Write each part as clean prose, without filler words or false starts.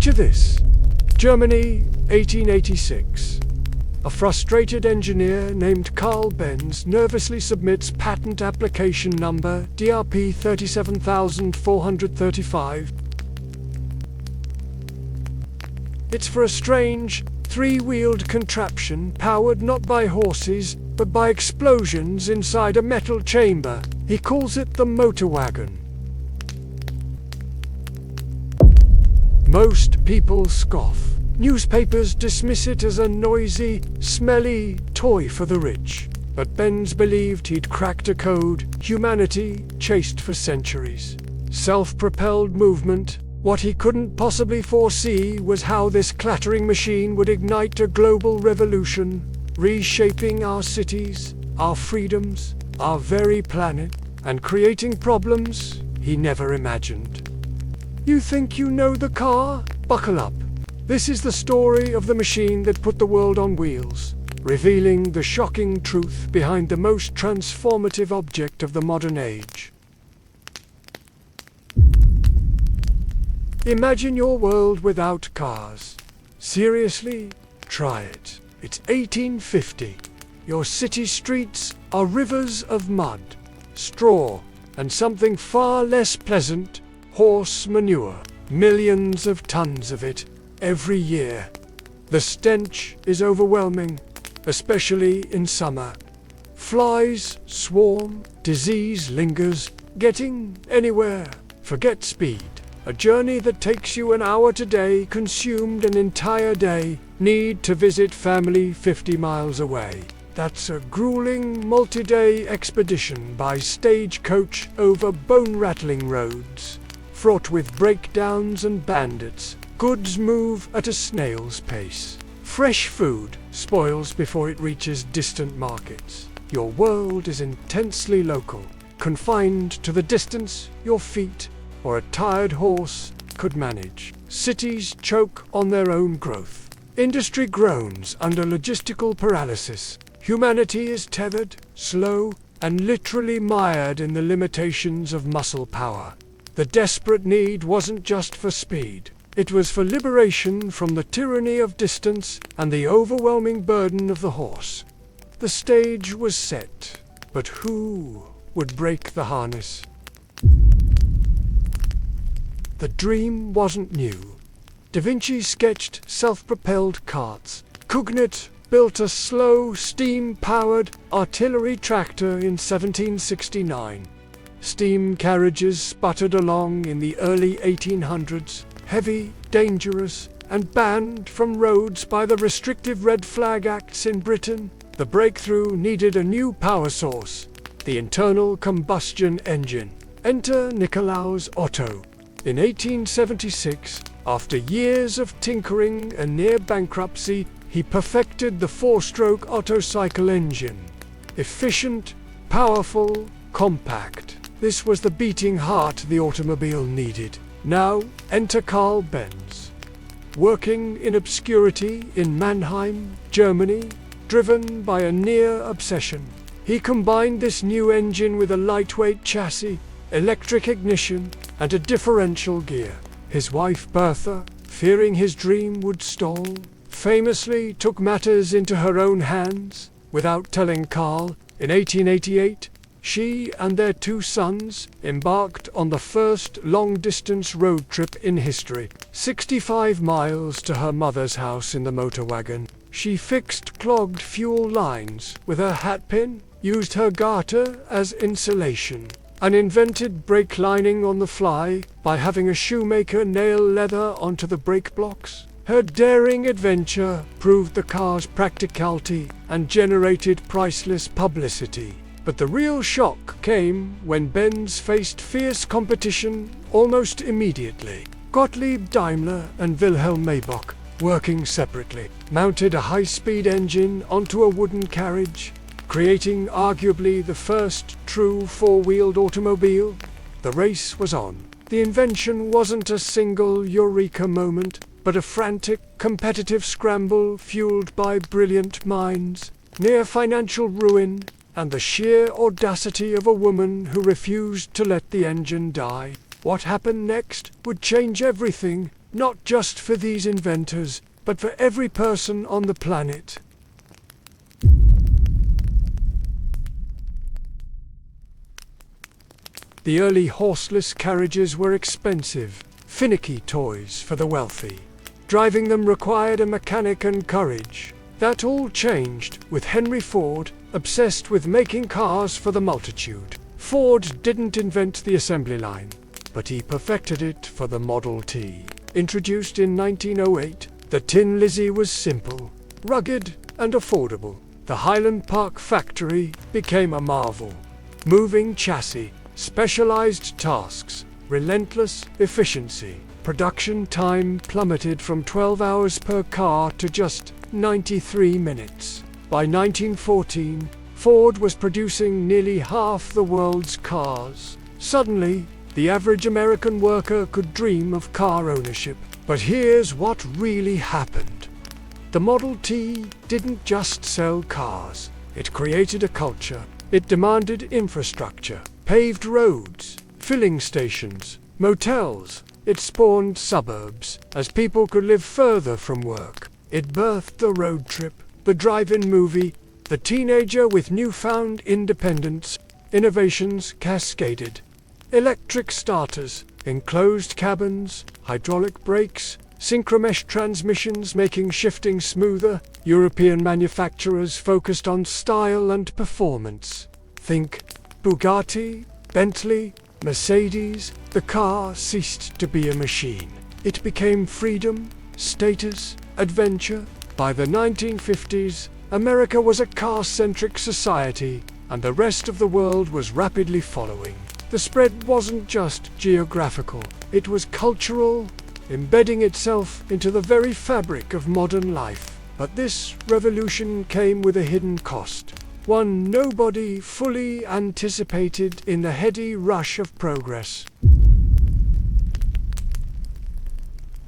Picture this. Germany, 1886. A frustrated engineer named Carl Benz nervously submits patent application number DRP 37435. It's for a strange, three-wheeled contraption powered not by horses, but by explosions inside a metal chamber. He calls it the motor wagon. Most people scoff. Newspapers dismiss it as a noisy, smelly toy for the rich. But Benz believed he'd cracked a code humanity chased for centuries. Self-propelled movement. What he couldn't possibly foresee was how this clattering machine would ignite a global revolution, reshaping our cities, our freedoms, our very planet, and creating problems he never imagined. You think you know the car? Buckle up. This is the story of the machine that put the world on wheels, revealing the shocking truth behind the most transformative object of the modern age. Imagine your world without cars. Seriously? Try it. It's 1850. Your city streets are rivers of mud, straw, and something far less pleasant, horse manure. Millions of tons of it every year. The stench is overwhelming, especially in summer. Flies swarm, disease lingers. Getting anywhere, forget speed. A journey that takes you an hour today consumed an entire day. Need to visit family 50 miles away. That's a grueling multi-day expedition by stagecoach over bone-rattling roads, fraught with breakdowns and bandits. Goods move at a snail's pace. Fresh food spoils before it reaches distant markets. Your world is intensely local, confined to the distance your feet or a tired horse could manage. Cities choke on their own growth. Industry groans under logistical paralysis. Humanity is tethered, slow, and literally mired in the limitations of muscle power. The desperate need wasn't just for speed. It was for liberation from the tyranny of distance and the overwhelming burden of the horse. The stage was set, but who would break the harness? The dream wasn't new. Da Vinci sketched self-propelled carts. Cugnot built a slow, steam-powered artillery tractor in 1769. Steam carriages sputtered along in the early 1800s, heavy, dangerous, and banned from roads by the restrictive Red Flag Acts in Britain. The breakthrough needed a new power source, the internal combustion engine. Enter Nikolaus Otto. In 1876, after years of tinkering and near bankruptcy, he perfected the four-stroke Otto cycle engine. Efficient, powerful, compact. This was the beating heart the automobile needed. Now, enter Carl Benz. Working in obscurity in Mannheim, Germany, driven by a near obsession, he combined this new engine with a lightweight chassis, electric ignition, and a differential gear. His wife Bertha, fearing his dream would stall, famously took matters into her own hands. Without telling Carl, in 1888, she and their two sons embarked on the first long-distance road trip in history. 65 miles to her mother's house in the motor wagon. She fixed clogged fuel lines with her hatpin, used her garter as insulation, and invented brake lining on the fly by having a shoemaker nail leather onto the brake blocks. Her daring adventure proved the car's practicality and generated priceless publicity. But the real shock came when Benz faced fierce competition almost immediately. Gottlieb Daimler and Wilhelm Maybach, working separately, mounted a high-speed engine onto a wooden carriage, creating arguably the first true four-wheeled automobile. The race was on. The invention wasn't a single eureka moment, but a frantic, competitive scramble fueled by brilliant minds, near financial ruin, and the sheer audacity of a woman who refused to let the engine die. What happened next would change everything, not just for these inventors, but for every person on the planet. The early horseless carriages were expensive, finicky toys for the wealthy. Driving them required a mechanic and courage. That all changed with Henry Ford, obsessed with making cars for the multitude. Ford didn't invent the assembly line, but he perfected it for the Model T. Introduced in 1908, the Tin Lizzie was simple, rugged, and affordable. The Highland Park factory became a marvel. Moving chassis, specialized tasks, relentless efficiency. Production time plummeted from 12 hours per car to just 93 minutes. By 1914, Ford was producing nearly half the world's cars. Suddenly, the average American worker could dream of car ownership. But here's what really happened. The Model T didn't just sell cars. It created a culture. It demanded infrastructure, paved roads, filling stations, motels. It spawned suburbs, as people could live further from work. It birthed the road trip, the drive-in movie, the teenager with newfound independence. Innovations cascaded. Electric starters, enclosed cabins, hydraulic brakes, synchromesh transmissions making shifting smoother. European manufacturers focused on style and performance. Think Bugatti, Bentley, Mercedes. The car ceased to be a machine. It became freedom, status, adventure. By the 1950s, America was a car-centric society, and the rest of the world was rapidly following. The spread wasn't just geographical, it was cultural, embedding itself into the very fabric of modern life. But this revolution came with a hidden cost, one nobody fully anticipated in the heady rush of progress.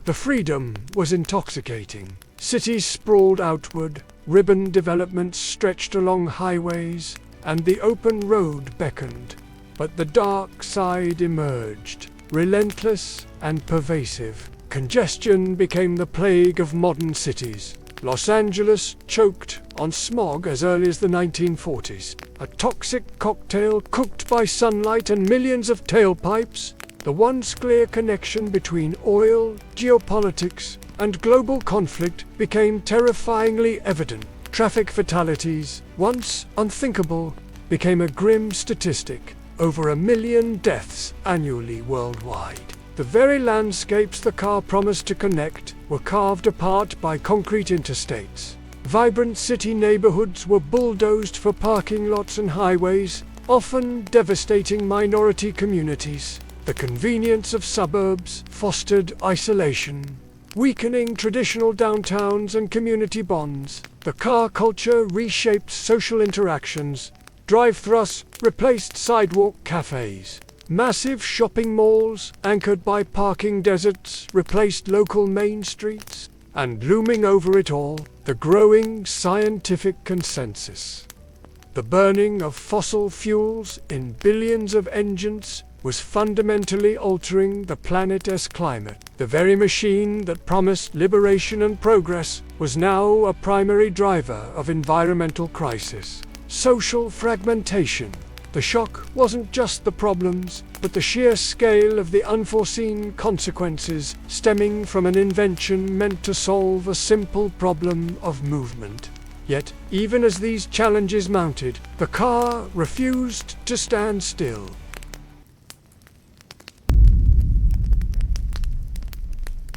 The freedom was intoxicating. Cities sprawled outward, ribbon developments stretched along highways, and the open road beckoned. But the dark side emerged, relentless and pervasive. Congestion became the plague of modern cities. Los Angeles choked on smog as early as the 1940s. A toxic cocktail cooked by sunlight and millions of tailpipes. The once clear connection between oil, geopolitics, and global conflict became terrifyingly evident. Traffic fatalities, once unthinkable, became a grim statistic. Over 1 million deaths annually worldwide. The very landscapes the car promised to connect were carved apart by concrete interstates. Vibrant city neighborhoods were bulldozed for parking lots and highways, often devastating minority communities. The convenience of suburbs fostered isolation, weakening traditional downtowns and community bonds. The car culture reshaped social interactions. Drive-thrus replaced sidewalk cafes. Massive shopping malls, anchored by parking deserts, replaced local main streets. And looming over it all, the growing scientific consensus. The burning of fossil fuels in billions of engines was fundamentally altering the planet's climate. The very machine that promised liberation and progress was now a primary driver of environmental crisis. Social fragmentation. The shock wasn't just the problems, but the sheer scale of the unforeseen consequences stemming from an invention meant to solve a simple problem of movement. Yet, even as these challenges mounted, the car refused to stand still.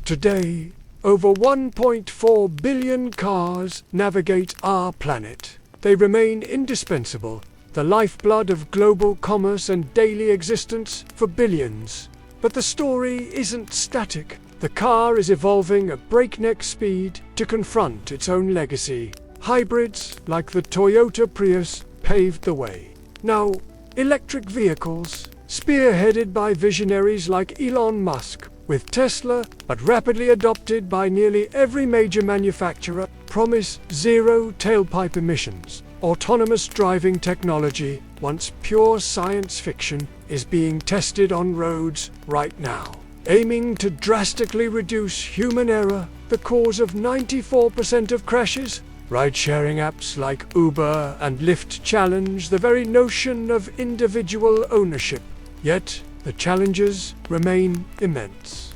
Today, over 1.4 billion cars navigate our planet. They remain indispensable, the lifeblood of global commerce and daily existence for billions. But the story isn't static. The car is evolving at breakneck speed to confront its own legacy. Hybrids, like the Toyota Prius, paved the way. Now, electric vehicles, spearheaded by visionaries like Elon Musk, with Tesla, but rapidly adopted by nearly every major manufacturer, promise zero tailpipe emissions. Autonomous driving technology, once pure science fiction, is being tested on roads right now. aiming to drastically reduce human error, the cause of 94% of crashes. Ride-sharing apps like Uber and Lyft challenge the very notion of individual ownership. Yet, the challenges remain immense.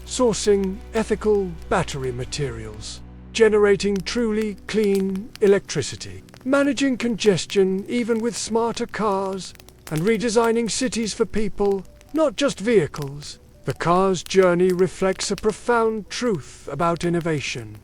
Sourcing ethical battery materials, generating truly clean electricity, managing congestion even with smarter cars, and redesigning cities for people, not just vehicles. The car's journey reflects a profound truth about innovation.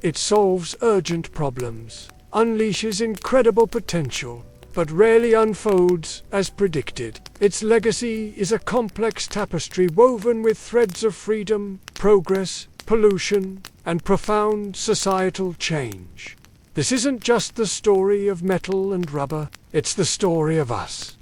It solves urgent problems, unleashes incredible potential, but rarely unfolds as predicted. Its legacy is a complex tapestry woven with threads of freedom, progress, pollution, and profound societal change. This isn't just the story of metal and rubber, it's the story of us.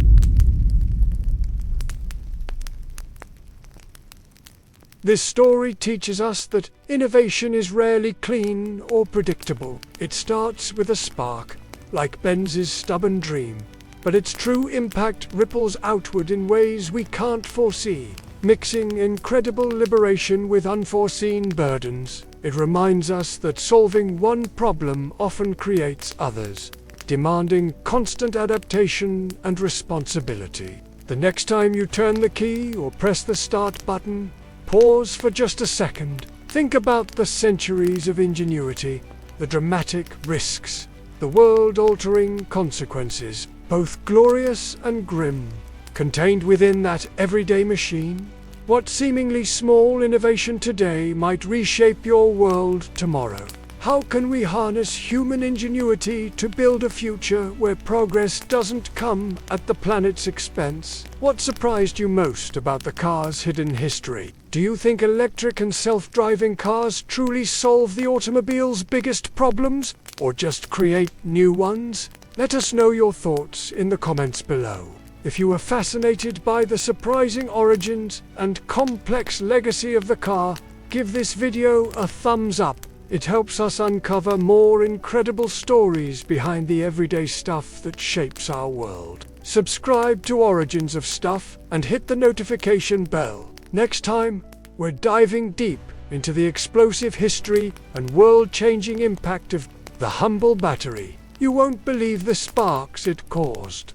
This story teaches us that innovation is rarely clean or predictable. It starts with a spark, like Benz's stubborn dream, but its true impact ripples outward in ways we can't foresee, mixing incredible liberation with unforeseen burdens. It reminds us that solving one problem often creates others, demanding constant adaptation and responsibility. The next time you turn the key or press the start button, pause for just a second. Think about the centuries of ingenuity, the dramatic risks, the world-altering consequences, both glorious and grim, contained within that everyday machine. What seemingly small innovation today might reshape your world tomorrow? How can we harness human ingenuity to build a future where progress doesn't come at the planet's expense? What surprised you most about the car's hidden history? Do you think electric and self-driving cars truly solve the automobile's biggest problems, or just create new ones? Let us know your thoughts in the comments below. If you were fascinated by the surprising origins and complex legacy of the car, give this video a thumbs up. It helps us uncover more incredible stories behind the everyday stuff that shapes our world. Subscribe to Origins of Stuff and hit the notification bell. Next time, we're diving deep into the explosive history and world-changing impact of the humble battery. You won't believe the sparks it caused.